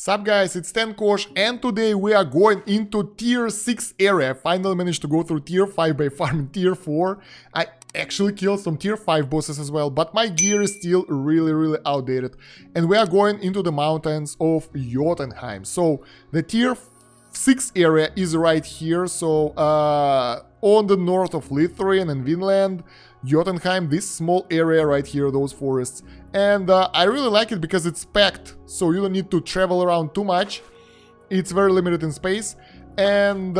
Sup guys, it's 10 Kosh, and today we are going into tier 6 area. I finally managed to go through tier 5 by farming tier 4. I actually killed some tier 5 bosses as well, but my gear is still really outdated. And we are going into the mountains of Jotunheim. So the tier 6 area is right here, so on the north of Lithuania and Vinland, Jotunheim, this small area right here, those forests. And I really like it because it's packed, so you don't need to travel around too much. It's very limited in space. And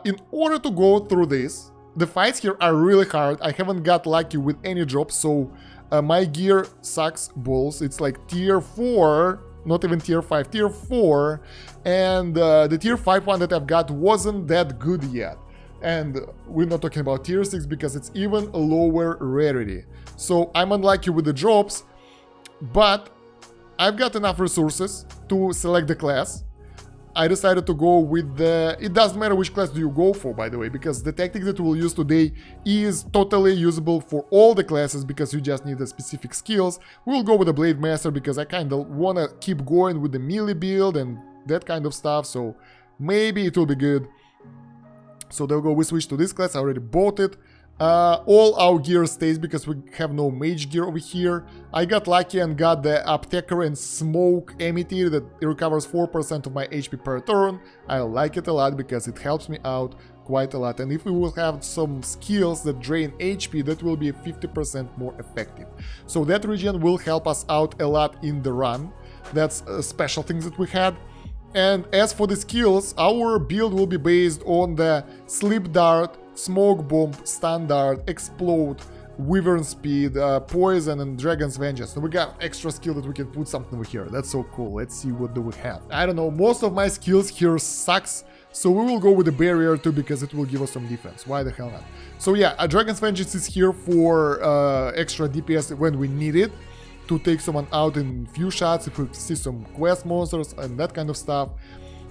in order to go through this, the fights here are really hard. I haven't got lucky with any drops, so my gear sucks balls. It's like tier 4, not even tier 5, tier 4. And the tier 5 one that I've got wasn't that good yet. And we're not talking about tier 6 because it's even a lower rarity. So I'm unlucky with the drops, but I've got enough resources to select the class. I decided to go with the... It doesn't matter which class do you go for, by the way, because the tactic that we'll use today is totally usable for all the classes because you just need the specific skills. We'll go with the Blade Master because I kind of want to keep going with the melee build and that kind of stuff, so maybe it will be good. So there we go, we switch to this class, I already bought it. All our gear stays because we have no mage gear over here. I got lucky and got the Apteker and Smoke Emitter that recovers 4% of my HP per turn. I like it a lot because it helps me out quite a lot. And if we will have some skills that drain HP, that will be 50% more effective. So that regen will help us out a lot in the run. That's special things that we had. And as for the skills, our build will be based on the Sleep Dart, Smoke Bomb, Stun Dart, Explode, Wyvern Speed, Poison, and Dragon's Vengeance. So we got extra skill that we can put something over here. That's so cool. Let's see what do we have. I don't know, most of my skills here sucks, so we will go with the Barrier too because it will give us some defense. Why the hell not? So yeah, a Dragon's Vengeance is here for extra DPS when we need it, to take someone out in few shots if we see some quest monsters and that kind of stuff.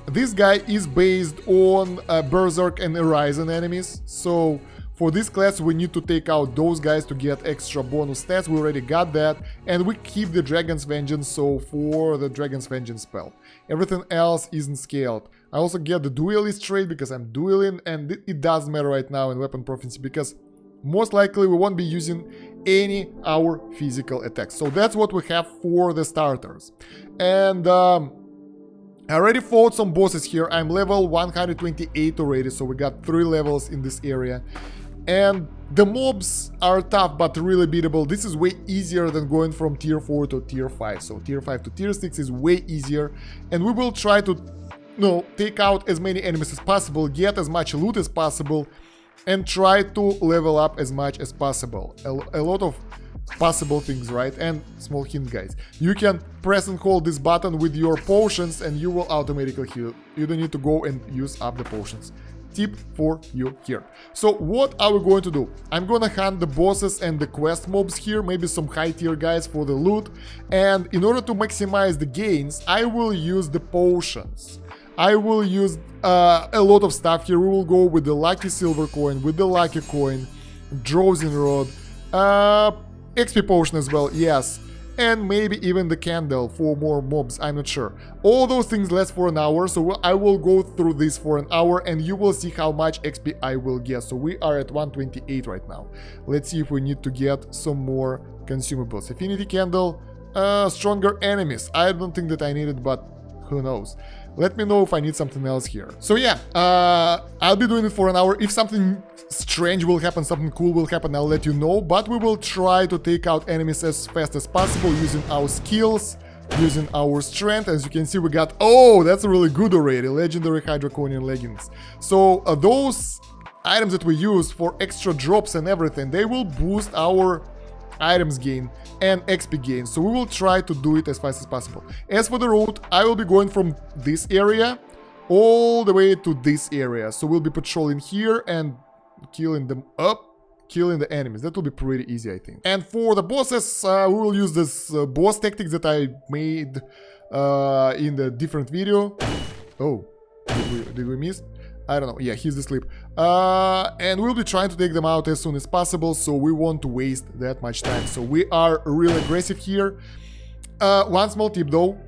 This guy is based on Berserk and Horizon enemies, so for this class we need to take out those guys to get extra bonus stats. We already got that, and we keep the Dragon's Vengeance, so for the Dragon's Vengeance spell. Everything else isn't scaled. I also get the Duelist trait because I'm dueling, and it doesn't matter right now in Weapon Proficiency because most likely we won't be using any our physical attacks. So that's what we have for the starters. And I already fought some bosses here. I'm level 128 already, so we got 3 levels in this area. And the mobs are tough but really beatable. This is way easier than going from tier 4 to tier 5. So tier 5 to tier 6 is way easier. And we will try to take out as many enemies as possible, get as much loot as possible, and try to level up as much as possible. A lot of possible things, right? And small hint, guys, you can press and hold this button with your potions and you will automatically heal. You don't need to go and use up the potions. Tip for you here. So what are we going to do? I'm gonna hunt the bosses and the quest mobs here, maybe some high tier guys for the loot, and in order to maximize the gains I will use the potions. I will use a lot of stuff here. We will go with the Lucky Silver Coin, with the Lucky Coin, Drawsing Rod, XP Potion as well, yes, and maybe even the Candle for more mobs, I'm not sure. All those things last for an hour, so I will go through this for an hour and you will see how much XP I will get. So we are at 128 right now. Let's see if we need to get some more consumables. Affinity Candle, stronger enemies. I don't think that I need it, but who knows. Let me know if I need something else here. So yeah, I'll be doing it for an hour. If something strange will happen, something cool will happen, I'll let you know. But we will try to take out enemies as fast as possible using our skills, using our strength. As you can see, we got... Oh, that's really good already. Legendary Hydroconian Leggings. So those items that we use for extra drops and everything, they will boost our items gain and XP gain, so we will try to do it as fast as possible. As for the route, I will be going from this area all the way to this area, so we'll be patrolling here and killing them up, killing the enemies. That will be pretty easy, I think. And for the bosses, we will use this boss tactics that I made in the different video. Oh, did we miss? I don't know. Yeah, he's asleep. And we'll be trying to take them out as soon as possible, so we won't waste that much time. So we are really aggressive here. One small tip though,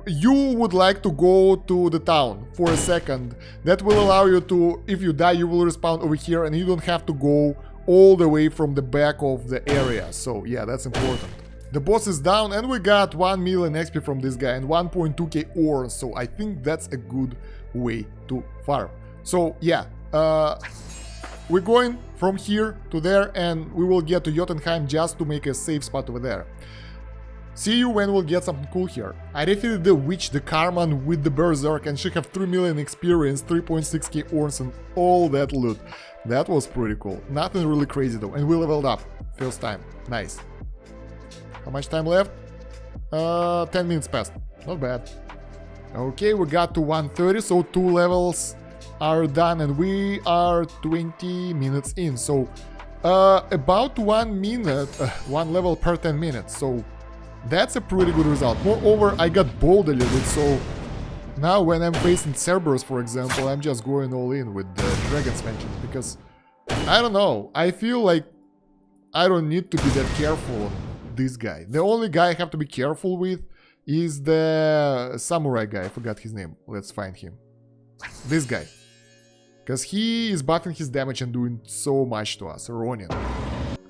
you would like to go to the town for a second. That will allow you to, if you die, you will respawn over here and you don't have to go all the way from the back of the area. So yeah, that's important. The boss is down and we got 1 million XP from this guy and 1.2k ore. So I think that's a good way to farm. So yeah, we're going from here to there and we will get to Jotunheim just to make a safe spot over there. See you when we'll get something cool here. I defeated the witch, the Carman with the berserk, and she have 3 million experience, 3.6k ores and all that loot. That was pretty cool. Nothing really crazy though, and we leveled up. First time. Nice. How much time left? 10 minutes passed. Not bad. Okay, we got to 130, so 2 levels are done and we are 20 minutes in. So about 1 minute, 1 level per 10 minutes. So that's a pretty good result. Moreover, I got bold a little bit, so now when I'm facing Cerberus, for example, I'm just going all in with the Dragon's Vengeance, because, I don't know, I feel like I don't need to be that careful on this guy. The only guy I have to be careful with is the Samurai guy, I forgot his name. Let's find him. This guy. Because he is buffing his damage and doing so much to us, Ronin.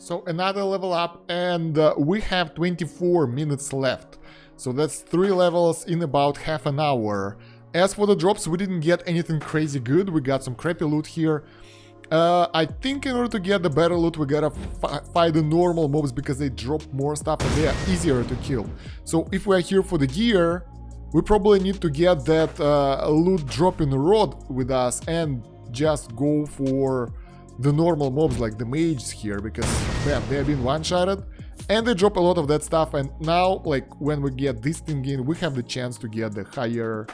So another level up and we have 24 minutes left. So that's 3 levels in about half an hour. As for the drops, we didn't get anything crazy good. We got some crappy loot here. I think in order to get the better loot, we gotta fight the normal mobs because they drop more stuff and they are easier to kill. So if we are here for the gear, we probably need to get that loot dropping rod with us and just go for the normal mobs like the mages here, because bam, they have been one-shotted and they drop a lot of that stuff, and now like when we get this thing in, we have the chance to get the higher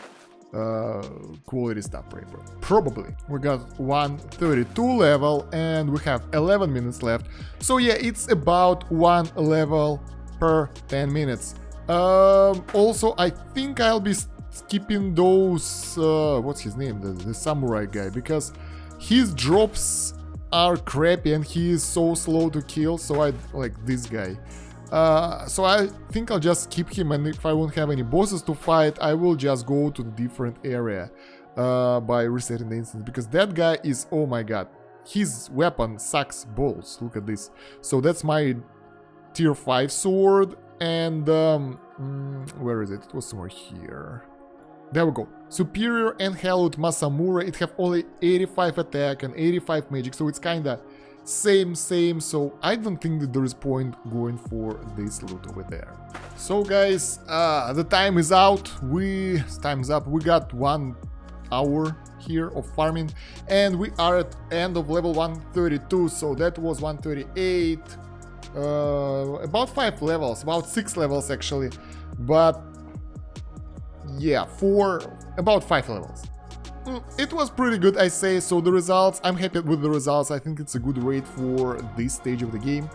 quality stuff probably. We got 132 level and we have 11 minutes left, so yeah, it's about 1 level per 10 minutes. Also I think I'll be skipping those what's his name, the samurai guy, because his drops are crappy and he is so slow to kill, so I like this guy. So I think I'll just skip him, and if I won't have any bosses to fight, I will just go to the different area by resetting the instance, because that guy is, oh my god, his weapon sucks balls. Look at this. So that's my tier 5 sword, and where is it? It was somewhere here. There we go. Superior and Hallowed Masamura. It have only 85 attack and 85 magic, so it's kinda same, so I don't think that there is point going for this loot over there. So guys, the time is out. Time's up. We got 1 hour here of farming and we are at end of level 132, so that was 138. About 5 levels, about 6 levels actually, but yeah, about 5 levels. It was pretty good, I say. So the results, I'm happy with the results. I think it's a good rate for this stage of the game.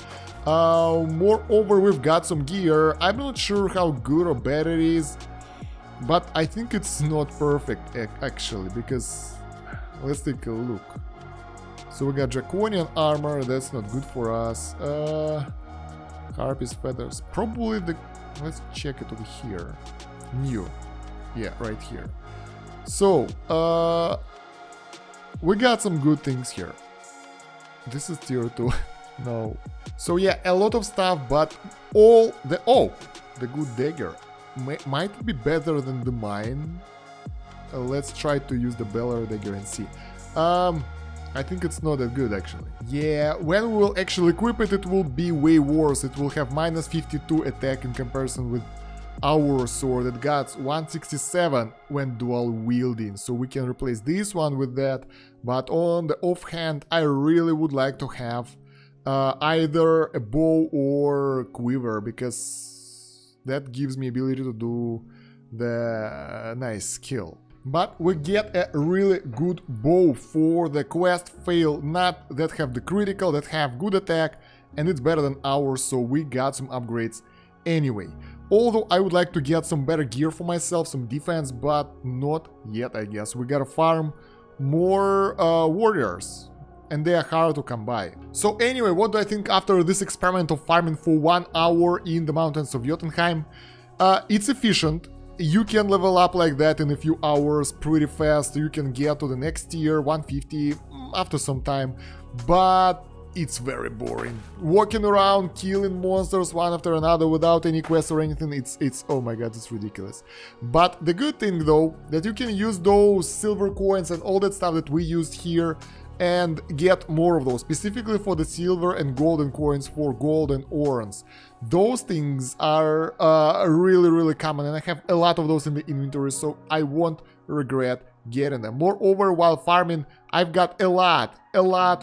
Moreover, we've got some gear. I'm not sure how good or bad it is, but I think it's not perfect actually, because let's take a look. So we got draconian armor, that's not good for us. Harpy's feathers, probably the, let's check it over here. New, yeah, right here. So, we got some good things here. This is tier 2. No. So yeah, a lot of stuff, but all the... Oh! The good dagger. Might be better than the mine. Let's try to use the Beller dagger and see. I think it's not that good actually. Yeah, when we will actually equip it, it will be way worse. It will have minus 52 attack in comparison with our sword that got 167 when dual wielding, so we can replace this one with that. But on the offhand, I really would like to have either a bow or quiver, because that gives me ability to do the nice skill. But we get a really good bow for the quest fail, not that have the critical, that have good attack, and it's better than ours, so we got some upgrades anyway. Although I would like to get some better gear for myself, some defense, but not yet, I guess. We gotta farm more warriors, and they are hard to come by. So anyway, what do I think after this experiment of farming for 1 hour in the mountains of Jotunheim? It's efficient. you can level up like that in a few hours pretty fast. You can get to the next tier, 150, after some time, but it's very boring. Walking around, killing monsters one after another without any quests or anything, it's oh my god, it's ridiculous. But the good thing though, that you can use those silver coins and all that stuff that we used here and get more of those, specifically for the silver and golden coins for gold and orange. Those things are really common, and I have a lot of those in the inventory, so I won't regret getting them. Moreover, while farming, I've got a lot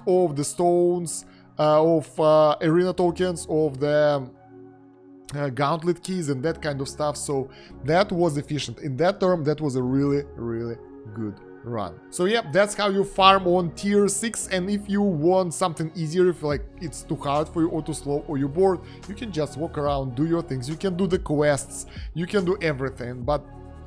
of the stones, of arena tokens, of the gauntlet keys and that kind of stuff, so that was efficient. In that term, that was a really good run. So yeah, that's how you farm on tier 6, and if you want something easier, if like it's too hard for you or too slow or you're bored, you can just walk around, do your things, you can do the quests, you can do everything, but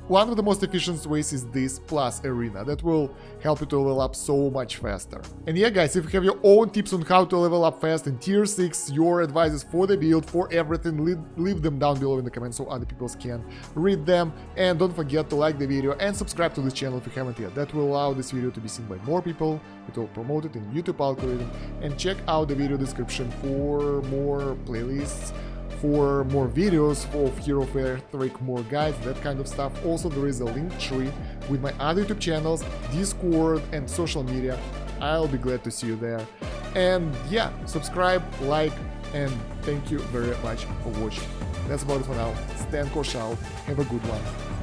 one of the most efficient ways is this plus arena. That will help you to level up so much faster. And yeah guys, if you have your own tips on how to level up fast in tier 6, your advices for the build, for everything, leave them down below in the comments so other people can read them. And don't forget to like the video and subscribe to the channel if you haven't yet. That will allow this video to be seen by more people, it will promote it in YouTube algorithm, and check out the video description for more playlists, for more videos of Hero of Aethric, more guides, that kind of stuff. Also, there is a link tree with my other YouTube channels, Discord, and social media. I'll be glad to see you there. And yeah, subscribe, like, and thank you very much for watching. That's about it for now. Stan Kosh out. Have a good one.